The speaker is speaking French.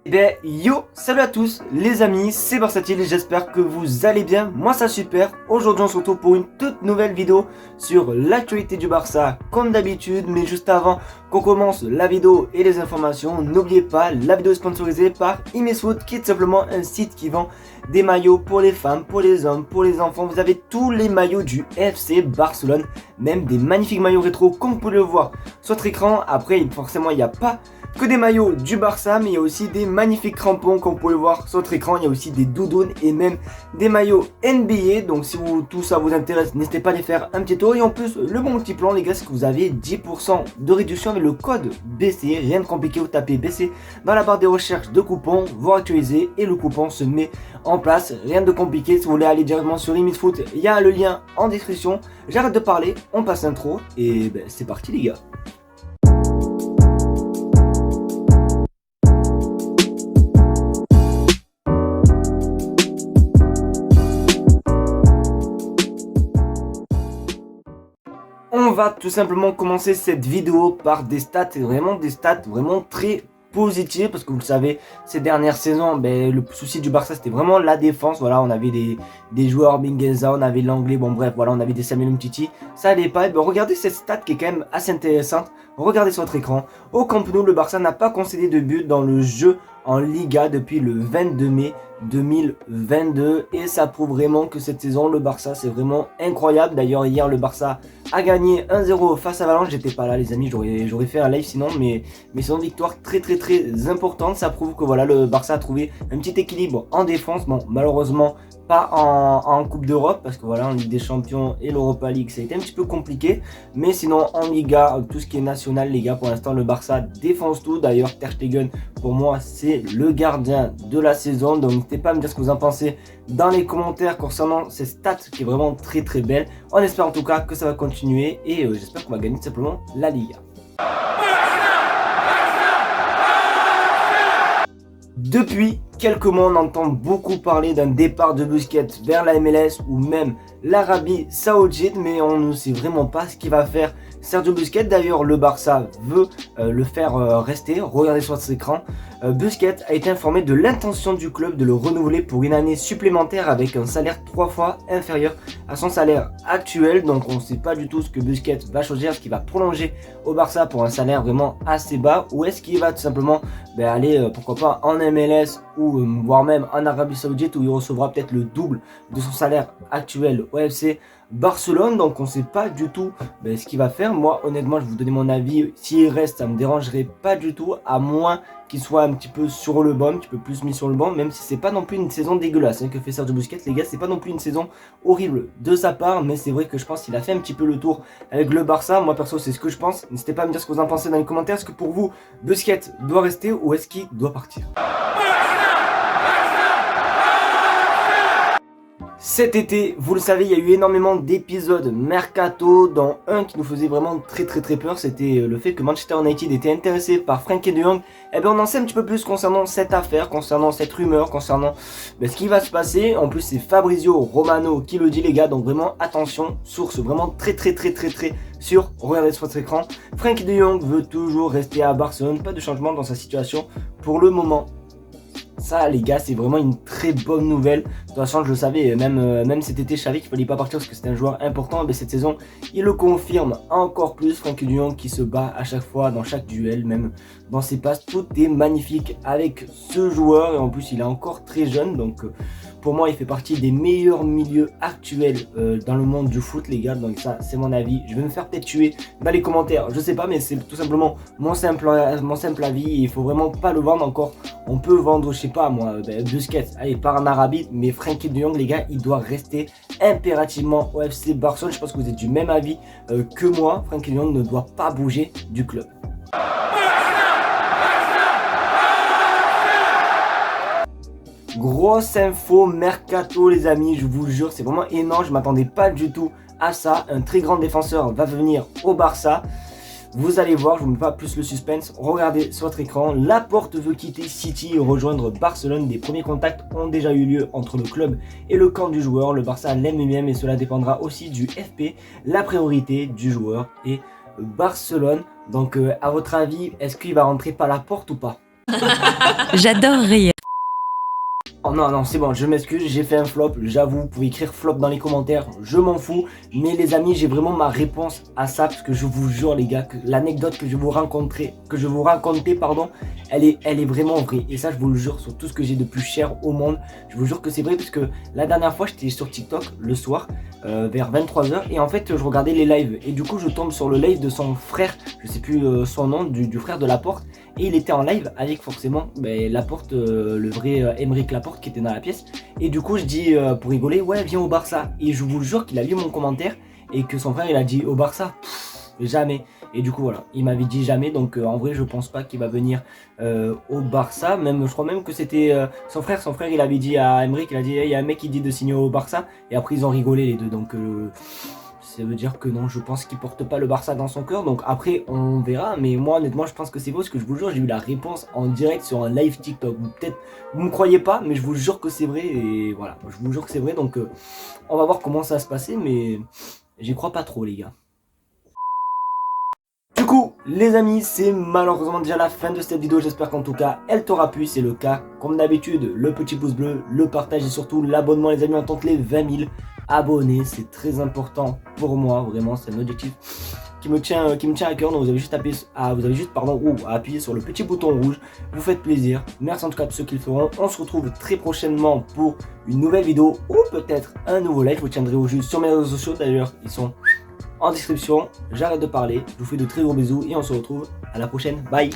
Eh ben yo, salut à tous les amis, c'est Versatile et j'espère que vous allez bien, moi ça super. Aujourd'hui on se retrouve pour une toute nouvelle vidéo sur l'actualité du Barça comme d'habitude. Mais juste avant qu'on commence la vidéo et les informations, n'oubliez pas, la vidéo est sponsorisée par Imesfoot, qui est tout simplement un site qui vend des maillots pour les femmes, pour les hommes, pour les enfants. Vous avez tous les maillots du FC Barcelone, même des magnifiques maillots rétro comme vous pouvez le voir sur votre écran. Après forcément il n'y a pas que des maillots du Barça, mais il y a aussi des magnifiques crampons comme vous pouvez le voir sur votre écran. Il y a aussi des doudounes et même des maillots NBA. Donc si tout ça vous intéresse, n'hésitez pas à les faire un petit tour. Et en plus, le bon petit plan les gars, c'est que vous avez 10% de réduction avec le code BC. Rien de compliqué, vous tapez BC dans la barre des recherches de coupons, vous actualisez et le coupon se met en place. Rien de compliqué. Si vous voulez aller directement sur Imesfoot, il y a le lien en description. J'arrête de parler, on passe l'intro et ben, c'est parti les gars. On va tout simplement commencer cette vidéo par des stats vraiment très positives, parce que vous le savez, ces dernières saisons, le souci du Barça c'était vraiment la défense. Voilà, on avait des joueurs Mingueza, on avait l'anglais, bon bref, voilà, on avait des Samuel Umtiti, ça allait pas. Regardez cette stat qui est quand même assez intéressante. Regardez sur votre écran, au Camp Nou, le Barça n'a pas concédé de but dans le jeu en Liga depuis le 22 mai 2022, et ça prouve vraiment que cette saison le Barça c'est vraiment incroyable. D'ailleurs hier le Barça a gagné 1-0 face à Valence. J'étais pas là les amis, j'aurais fait un live sinon, mais c'est une victoire très importante. Ça prouve que voilà, le Barça a trouvé un petit équilibre en défense. Bon, malheureusement pas en Coupe d'Europe, parce que voilà, en Ligue des Champions et l'Europa League ça a été un petit peu compliqué, mais sinon en Liga, tout ce qui est national les gars, pour l'instant le Barça défense tout. D'ailleurs Ter Stegen pour moi c'est le gardien de la saison, donc n'hésitez pas à me dire ce que vous en pensez dans les commentaires concernant ces stats qui est vraiment très belle. On espère en tout cas que ça va continuer et j'espère qu'on va gagner tout simplement la Liga. Depuis quelques mois, on entend beaucoup parler d'un départ de Busquets vers la MLS ou même l'Arabie Saoudite, mais on ne sait vraiment pas ce qu'il va faire Sergio Busquets. D'ailleurs, le Barça veut le faire rester. Regardez sur cet écran. Busquets a été informé de l'intention du club de le renouveler pour une année supplémentaire avec un salaire 3 fois inférieur à son salaire actuel. Donc on ne sait pas du tout ce que Busquets va choisir. Est-ce qu'il va prolonger au Barça pour un salaire vraiment assez bas, ou est-ce qu'il va tout simplement aller pourquoi pas en MLS ou voire même en Arabie Saoudite, où il recevra peut-être le double de son salaire actuel au FC Barcelone. Donc on ne sait pas du tout ce qu'il va faire. Moi honnêtement je vais vous donner mon avis, s'il reste ça me dérangerait pas du tout, à moins qu'il soit un petit peu sur le banc, un petit peu plus mis sur le banc, même si c'est pas non plus une saison dégueulasse que fait Sergio Busquets les gars, c'est pas non plus une saison horrible de sa part, mais c'est vrai que je pense qu'il a fait un petit peu le tour avec le Barça. Moi perso c'est ce que je pense, n'hésitez pas à me dire ce que vous en pensez dans les commentaires. Est-ce que pour vous Busquets doit rester ou est-ce qu'il doit partir? Cet été, vous le savez, il y a eu énormément d'épisodes mercato, dont un qui nous faisait vraiment très peur, c'était le fait que Manchester United était intéressé par Frenkie de Jong. Et on en sait un petit peu plus concernant cette affaire, concernant cette rumeur, concernant ce qui va se passer. En plus c'est Fabrizio Romano qui le dit les gars, donc vraiment attention, source vraiment très sûre. Regardez sur votre écran, Frenkie de Jong veut toujours rester à Barcelone, pas de changement dans sa situation pour le moment. Ça les gars c'est vraiment une très bonne nouvelle. De toute façon je le savais, même cet été je savais qu'il fallait pas partir parce que c'était un joueur important. Mais cette saison il le confirme encore plus. Frenkie de Jong qui se bat à chaque fois dans chaque duel, même dans ses passes, tout est magnifique avec ce joueur. Et en plus il est encore très jeune, donc pour moi il fait partie des meilleurs milieux actuels dans le monde du foot les gars. Donc ça c'est mon avis, je vais me faire peut-être tuer dans les commentaires, je sais pas, mais c'est tout simplement mon simple avis. Il faut vraiment pas le vendre encore. On peut vendre, je sais pas moi, Busquets, allez, part en Arabie, mais Frenkie de Jong les gars il doit rester impérativement au FC Barcelone. Je pense que vous êtes du même avis que moi. Frenkie de Jong ne doit pas bouger du club. Grosse info mercato les amis, je vous jure c'est vraiment énorme, je m'attendais pas du tout à ça. Un très grand défenseur va venir au Barça. Vous allez voir, je vous mets pas plus le suspense. Regardez sur votre écran, Laporte veut quitter City et rejoindre Barcelone. Des premiers contacts ont déjà eu lieu entre le club et le camp du joueur. Le Barça l'aime bien, mais cela dépendra aussi du FP. La priorité du joueur est Barcelone. Donc à votre avis, est-ce qu'il va rentrer par la porte ou pas? J'adore rire. Oh non, non, c'est bon, je m'excuse, j'ai fait un flop, j'avoue, vous pouvez écrire flop dans les commentaires, je m'en fous. Mais les amis, j'ai vraiment ma réponse à ça, parce que je vous jure les gars, que l'anecdote que je vous racontais, pardon, elle est vraiment vraie. Et ça, je vous le jure, sur tout ce que j'ai de plus cher au monde, je vous jure que c'est vrai, parce que la dernière fois, j'étais sur TikTok, le soir, vers 23h, et en fait, je regardais les lives. Et du coup, je tombe sur le live de son frère, je sais plus son nom, du frère de Laporte. Et il était en live avec forcément Laporte, le vrai Aymeric Laporte qui était dans la pièce. Et du coup je dis pour rigoler, ouais viens au Barça. Et je vous le jure qu'il a lu mon commentaire et que son frère il a dit au Barça, jamais. Et du coup voilà, il m'avait dit jamais, donc en vrai je pense pas qu'il va venir au Barça. Même je crois même que c'était son frère il avait dit à Aymeric, il a dit il y a un mec qui dit de signer au Barça. Et après ils ont rigolé les deux, donc ça veut dire que non, je pense qu'il porte pas le Barça dans son cœur. Donc après, on verra. Mais moi, honnêtement, je pense que c'est faux. Parce que je vous jure, j'ai eu la réponse en direct sur un live TikTok. Peut-être vous me croyez pas, mais je vous jure que c'est vrai. Et voilà, je vous jure que c'est vrai. Donc on va voir comment ça va se passer. Mais j'y crois pas trop, les gars. Du coup, les amis, c'est malheureusement déjà la fin de cette vidéo. J'espère qu'en tout cas, elle t'aura plu. C'est le cas. Comme d'habitude, le petit pouce bleu, le partage et surtout l'abonnement, les amis. On tente les 20 000 abonnés. C'est très important pour moi. Vraiment, c'est un objectif qui me tient à cœur. Donc vous avez juste à appuyer sur le petit bouton rouge. Vous faites plaisir. Merci en tout cas à tous ceux qui le feront. On se retrouve très prochainement pour une nouvelle vidéo ou peut-être un nouveau live. Je vous tiendrai au jus sur mes réseaux sociaux. D'ailleurs, ils sont en description. J'arrête de parler. Je vous fais de très gros bisous et on se retrouve à la prochaine. Bye.